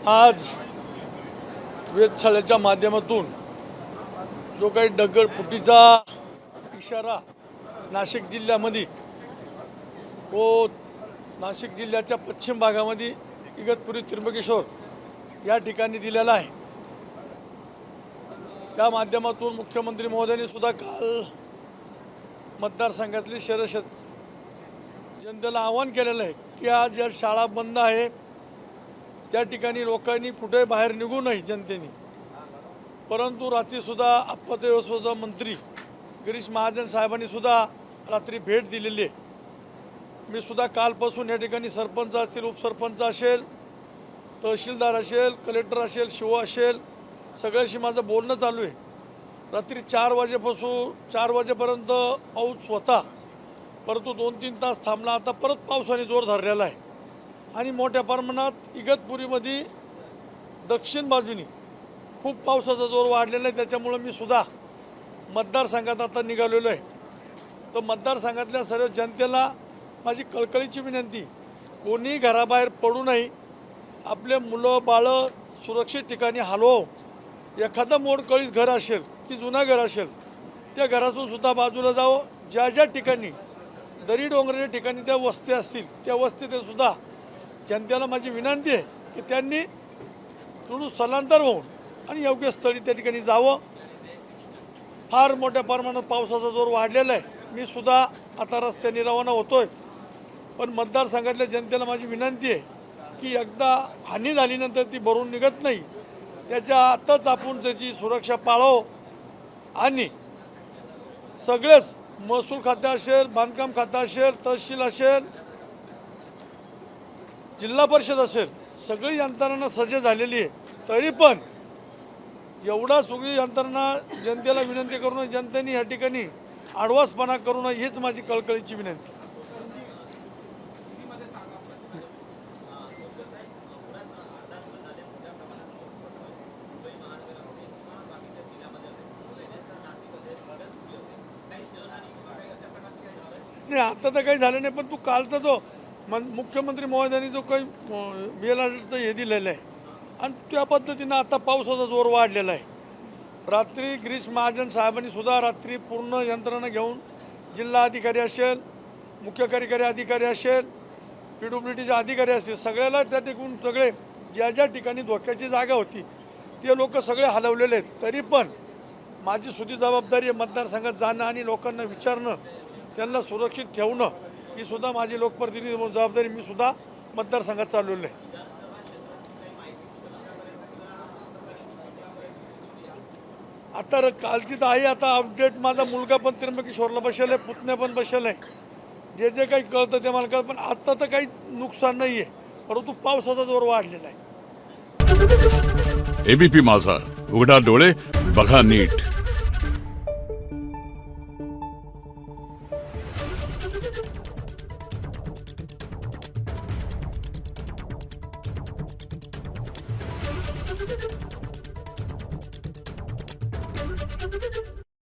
आज वेधशाळेच्या माध्यमातून जो काही दगडफुटीचा इशारा नाशिक जिल्ह्यामध्ये व नाशिक जिल्ह्याच्या पश्चिम भागामध्ये इगतपुरी त्र्यंबकेश्वर या ठिकाणी दिलेला आहे, त्या माध्यमातून मुख्यमंत्री महोदयांनी सुद्धा काल मतदारसंघातली जनतेला आवाहन केलेलं आहे की आज या शाळा बंद आहे, त्या ठिकाणी लोकांनी कुठे बाहेर निघू नये जनतेने। परंतु रात्रीसुद्धा आपत्ती व्यवस्थापन मंत्री गिरीश महाजन साहेबांनी सुद्धा रात्री भेट दिलेली आहे। मी सुद्धा कालपासून या ठिकाणी सरपंच असतील, उपसरपंच असेल, तहसीलदार असेल, कलेक्टर असेल, शिव असेल, सगळ्याशी माझं बोलणं चालू आहे। रात्री 4 वाजेपर्यंत पाऊस होता, परंतु 2-3 तास थांबला। आता परत पावसाने जोर धरलेला आहे आणि मोठ्या प्रमाणात इगतपुरीमध्ये दक्षिण बाजूनी खूप पावसाचा जोर वाढलेला आहे। त्याच्यामुळे मी सुद्धा मतदारसंघात आता निघालेलो आहे। तर मतदारसंघातल्या सर्व जनतेला माझी कळकळीची विनंती, कोणी घराबाहेर पडू नये, आपले मुलं बाळं सुरक्षित ठिकाणी हलवो। एखादं मोडकळीस घर असेल की जुना घर असेल, त्या घरातून सुद्धा बाजूला जावं। ज्या ज्या ठिकाणी दरी डोंगराच्या ठिकाणी त्या वस्ती असतील, त्या वस्तीत सुद्धा जनतेला माझी विनंती आहे की त्यांनी थोडं स्थलांतर होऊन आणि योग्य स्थळी त्या ठिकाणी जावं। फार मोठ्या प्रमाणात पावसाचा जोर वाढलेला आहे। मी सुद्धा आता रस्त्याने रवाना होतोय, पण मतदारसंघातल्या जनतेला माझी विनंती आहे की एकदा हानी झाल्यानंतर ती भरून निघत नाही, त्याच्या आताच आपण त्याची सुरक्षा पाळावं। आणि सगळेच महसूल खाते असेल, बांधकाम खातं असेल, तहसील असेल, जिल्हा परिषद असेल, सगळी यंत्रणा सज्ज झालेली आहे। तरी पण एवढा सगळी यंत्रणा जनतेला विनंती करून जनतेने या ठिकाणी आडवासपणा करू नये, हीच माझी कळकळीची विनंती। नाही, आता तर काही झालं नाही, पण तू कालचा जो मुख्यमंत्री महोदयांनी जो काही BLRचं हे दिलेलं आहे आणि त्या पद्धतीनं आता पावसाचा जोर वाढलेला आहे। रात्री गिरीश महाजन साहेबांनी सुद्धा रात्री पूर्ण यंत्रणा घेऊन जिल्हा अधिकारी असेल, मुख्य कार्यकारी अधिकारी असेल, PWDचे अधिकारी असतील, सगळ्याला त्या ठिकाणी सगळे ज्या ज्या ठिकाणी धोक्याची जागा होती ते लोक सगळे हलवलेले आहेत। तरी पण माझी सुद्धा जबाबदारी आहे मतदारसंघात जाणं आणि लोकांना विचारणं, त्यांना सुरक्षित ठेवणं, ही सुद्धा माझी लोकप्रतिनिधी जबाबदारी। मी सुद्धा मतदारसंघात चालवलं आहे। आता कालची तर आहे, आता अपडेट माझा मुलगा पण त्र्यंबकेश्वरला बसेल आहे, पुतण्या पण बसेल आहे, जे जे काही कळतं ते मला कळतं। पण आता तर काही नुकसान नाही आहे, परंतु पावसाचा जोर वाढलेला आहे। ABP माझा, उघडा डोळे बघा नीट। Thank you.